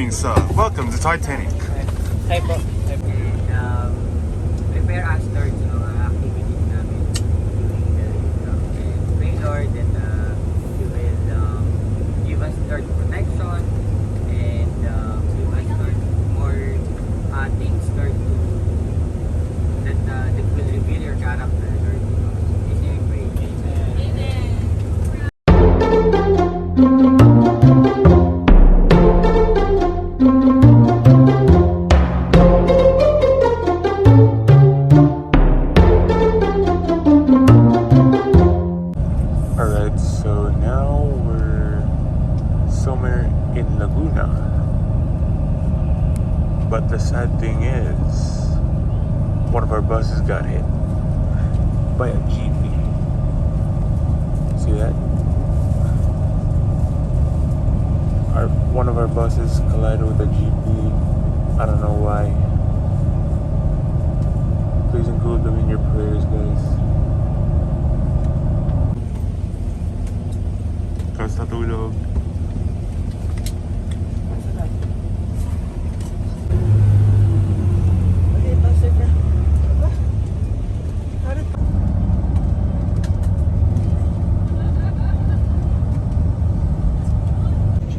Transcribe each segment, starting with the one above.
morning, sir. Welcome to Titanic. Hi po. Prepare us towards activities namin during the and pray Lord that you will give us Lord protection and give us Lord more things Lord to that will reveal your character Lord. This we pray. Alright, so now we're somewhere in Laguna. But the sad thing is, one of our buses got hit by a jeepney. See that? One of our buses collided with a jeepney. I don't know why. Please include them in your prayers, guys. Sa tulog.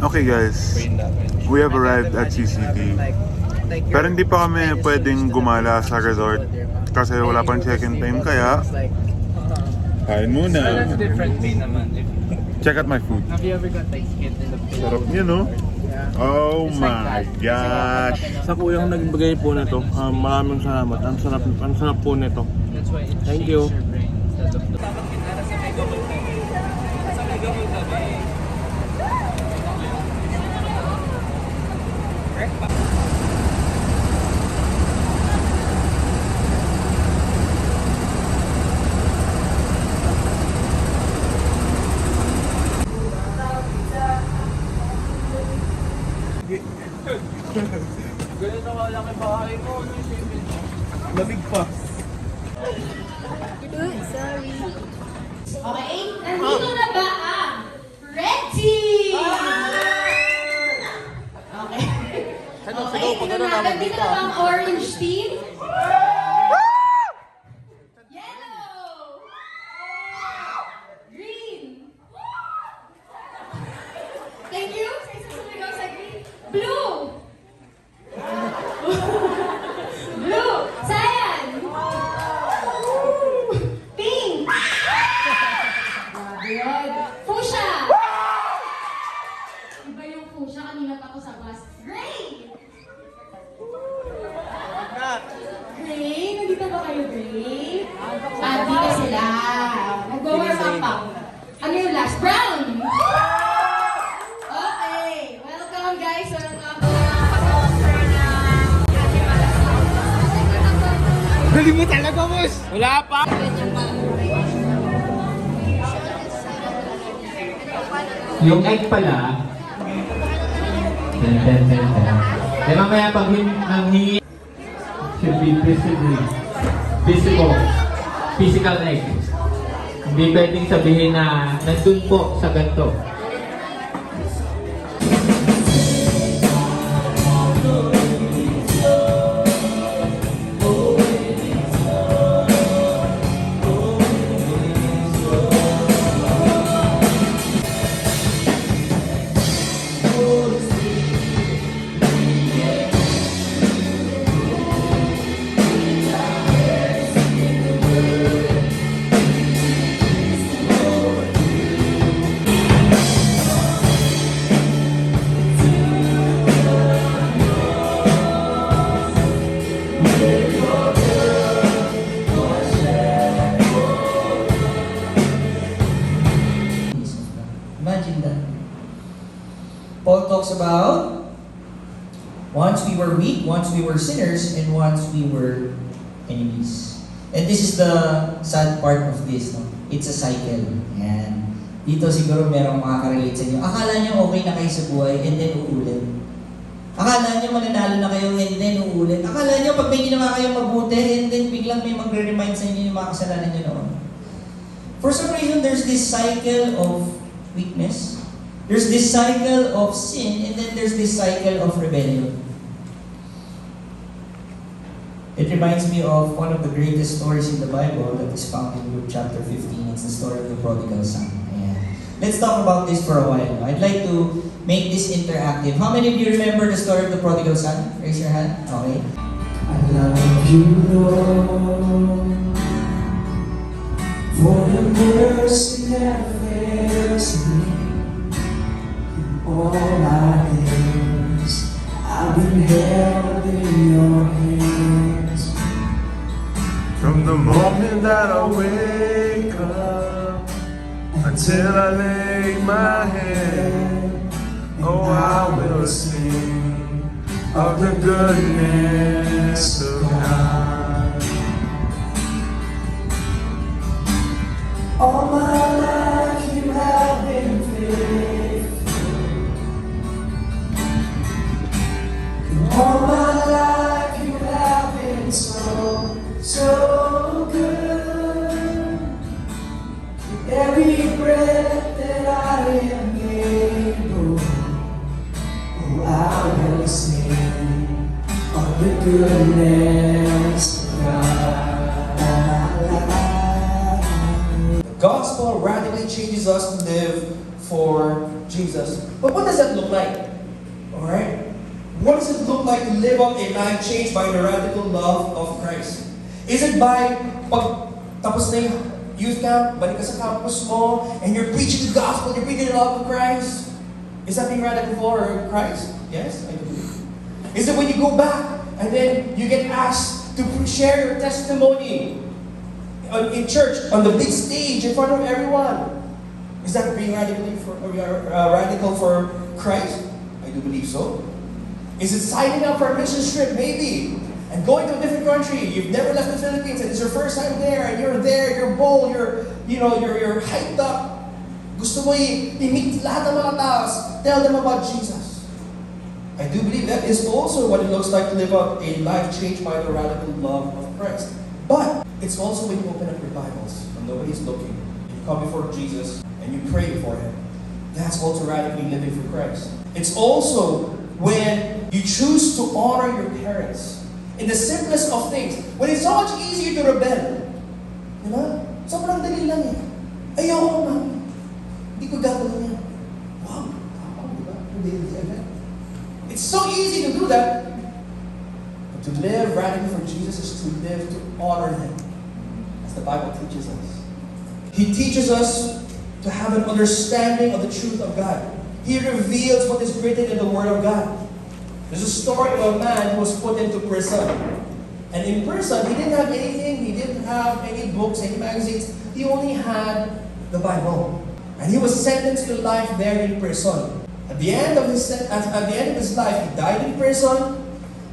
Okay guys, we have arrived at CCD. Pero hindi pa kami pwedeng gumala sa resort kasi wala pang check-in time, kaya kain muna. That's different way naman. Check out my food. Have you ever got like skit in the Sarap niya, no? Oh my gosh! Sa kuya kong nagbigay po nito, maraming salamat. Ang sarap po nito. That's why it Thank shakes you. your brain instead of the... Dapat kinara sa mega mall kami. Sa mega mall kami. Ganun na kalaki bahay mo. Ano yung sipin mo? Labig pa. Sorry. Okay, nandito na ba ang ready? Okay. Okay, tingnan natin. Nandito na ba ang orange team? Yellow! Green! Thank you. Sa isa sumigaw sa green. Blue! Blue! Cyan! Pink! Good. Fuchsia! Iba yung fuchsia. Kanina pa ako sa bus. Gray! Gray? Nandito ba kayo, Gray? Dito sila. Mag-warm up pa. Ano yung last? Brown! Okay. Welcome, guys. Welcome. Galing mo talaga, boss! Wala pa! Yung egg pala, eh mamaya pag nanghingi, should be visible, physical egg. Hindi pwedeng sabihin na nandun po sa ganito. Imagine that. Paul talks about once we were weak, once we were sinners, and once we were enemies. And this is the sad part of this, no? It's a cycle. Yan. Dito siguro merong makaka-relate sa inyo. Akala nyo okay na kayo sa buhay, and then uulit. Akala nyo mananalo na kayo, and then uulit. Akala nyo pag may ginawa kayong mabuti, and then biglang may magre-remind sa inyo yung mga kasalanan nyo noon. For some reason, there's this cycle of weakness. There's this cycle of sin, and then there's this cycle of rebellion. It reminds me of one of the greatest stories in the Bible that is found in Luke chapter 15. It's the story of the prodigal son. Ayan. Let's talk about this for a while. I'd like to make this interactive. How many of you remember the story of the prodigal son? Raise your hand. Okay. I love you, Lord, for your mercy never fails me. All my days, I've been held in your hands. From the moment that I wake up until I lay my head, oh, I will sing of the goodness of God. All my life you have been faithful. All my life you have been so, so good. Every breath that I am able, oh, I will sing of the goodness of God. The gospel radically changes us to live for Jesus. But what does that look like? Alright? What does it look like to live out a life changed by the radical love of Christ? Is it by pag tapos na yung youth camp, balik ka sa campus mo, and you're preaching the gospel, you're preaching the love of Christ? Is that being radical for Christ? Yes, I do. Is it when you go back and then you get asked to share your testimony in church, on the big stage, in front of everyone? Is that being radical for Christ? I do believe so. Is it signing up for a mission trip? Maybe. And going to a different country. You've never left the Philippines and it's your first time there, and you're there, you're bold, you're hyped up. Gusto mo i-meet lahat ng mga taos. Tell them about Jesus. I do believe that is also what it looks like to live out a life changed by the radical love of Christ. But it's also when you open up your Bibles and nobody's looking. You come before Jesus and you pray for Him. That's also radically living for Christ. It's also when you choose to honor your parents in the simplest of things. When it's so much easier to rebel. Diba? Sobrang dali lang eh. Ayoko, mami. Hindi ko gagawin yan. Wow. Diba? It's so easy to do that. But to live radically for Jesus is to live to honor Him. As the Bible teaches us. He teaches us to have an understanding of the truth of God. He reveals what is written in the Word of God. There's a story of a man who was put into prison. And in prison, he didn't have anything. He didn't have any books, any magazines. He only had the Bible. And he was sentenced to life there in prison. At the end of his life, he died in prison.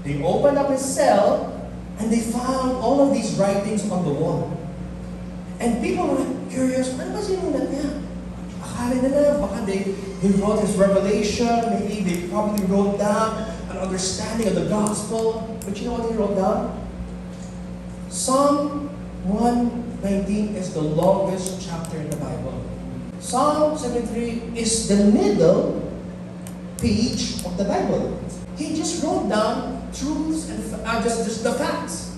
They opened up his cell, and they found all of these writings on the wall. And people were curious, ano ba sinulat niya? Akala nila, baka they wrote his revelation, maybe they probably wrote down an understanding of the gospel. But you know what he wrote down? Psalm 119 is the longest chapter in the Bible. Psalm 73 is the middle page of the Bible. He just wrote down truths and just the facts.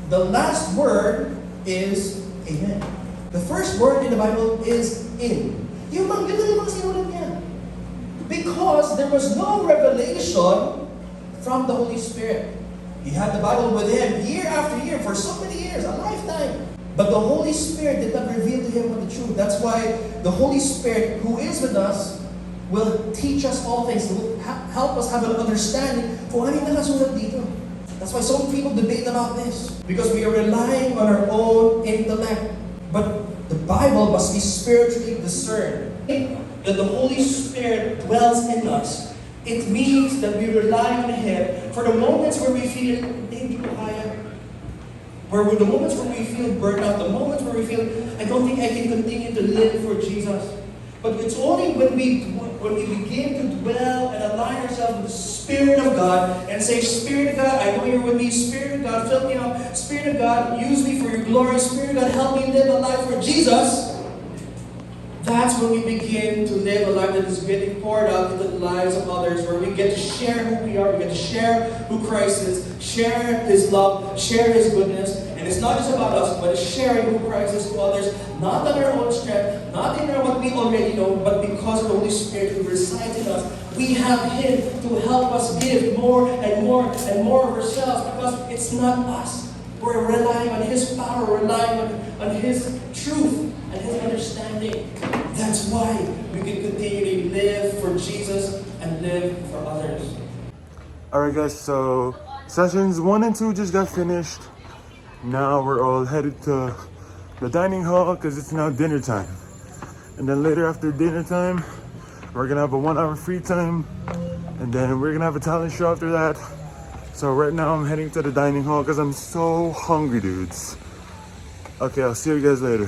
The last word is amen. The first word in the Bible is in. Yun lang sinulat niya. Because there was no revelation from the Holy Spirit. He had the Bible with him year after year for so many years, a lifetime. But the Holy Spirit did not reveal to him the truth. That's why the Holy Spirit, who is with us, will teach us all things. Will help us have an understanding kung ano yung nakasulat dito. That's why so many people debate about this. Because we are relying on our own intellect. But the Bible must be spiritually discerned. That the Holy Spirit dwells in us. It means that we rely on Him for the moments where we feel, hindi ko kaya. Where the moments where we feel burnt out, the moments where we feel, I don't think I can continue to live for Jesus. But it's only when we begin to dwell and align ourselves with the Spirit of God and say, Spirit of God, I know you're with me. Spirit of God, fill me up. Spirit of God, use me for your glory. Spirit of God, help me live a life for Jesus. That's when we begin to live a life that is getting poured out into the lives of others, where we get to share who we are, we get to share who Christ is, share His love, share His goodness. And it's not just about us, but it's sharing who Christ is to others, not on our own strength, not in what we already know, but because of the Holy Spirit who resides in us. We have Him to help us give more and more and more of ourselves, because it's not us. We're relying on His power, relying on His truth and His understanding. That's why we can continue to live for Jesus and live for others. Alright guys, so sessions 1 and 2 just got finished. Now we're all headed to the dining hall because it's now dinner time. And then later after dinner time, we're gonna have a 1 hour free time. And then we're gonna have a talent show after that. So right now I'm heading to the dining hall because I'm so hungry, dudes. Okay, I'll see you guys later.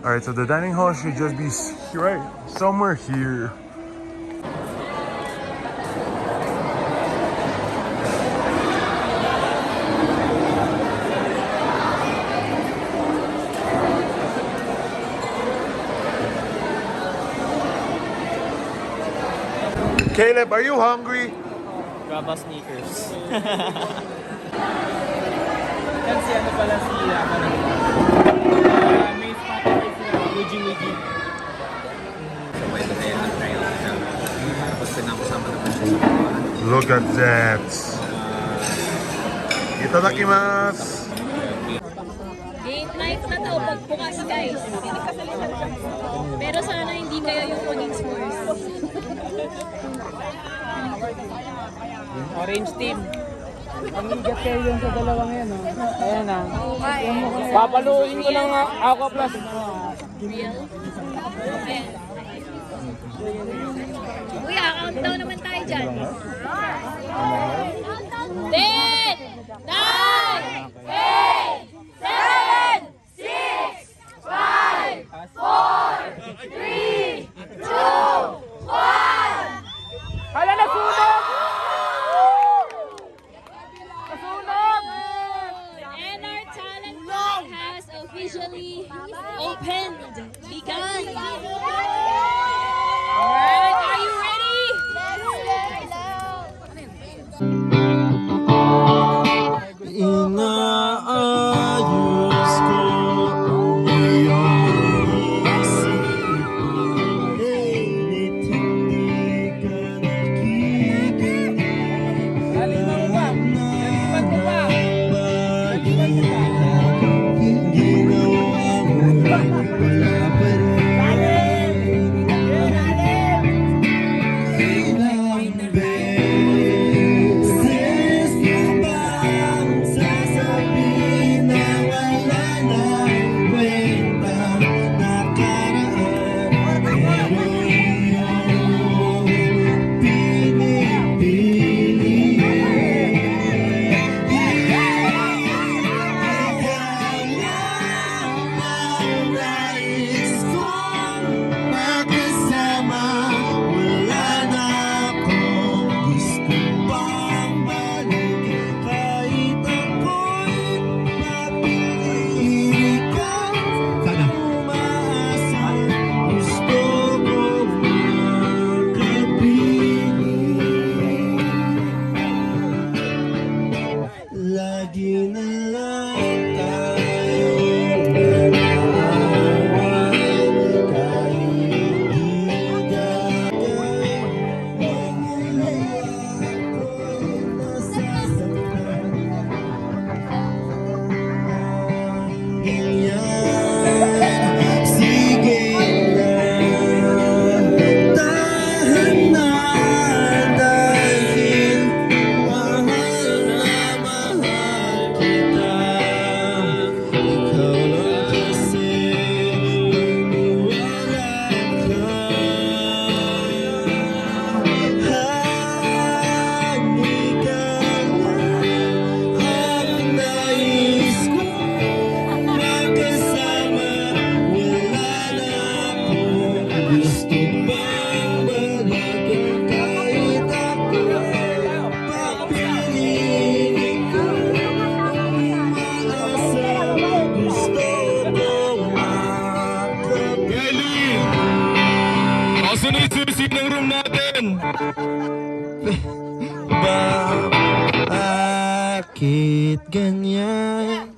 Alright, so the dining hall should just be right somewhere here. Caleb, are you hungry? Gaba sneakers. Yan si ano pala si may Spotify sila, Luigi Luigi. Sabay na tayo ang trial na. Tapos pinakasama naman siya sa mga Look at that. Itadakimasu. Gate night na to, pagbukas guys. Pero sana hindi kayo yung maging scores. Orange team. Pamigat kayo yun sa dalawang yan, oh. Ayan na. Papaluin ko ng Aqua Plus. Real? Okay. Uy, countdown naman tayo dyan. 10, 9, 8, 7, 6, 5, 4, 3, 2, 1. Hala, nasunog! And our talent night has officially opened, begun. Alright, are you ready? Inaayos ko ang iyong isip. susi ng room natin. Bakit ganyan?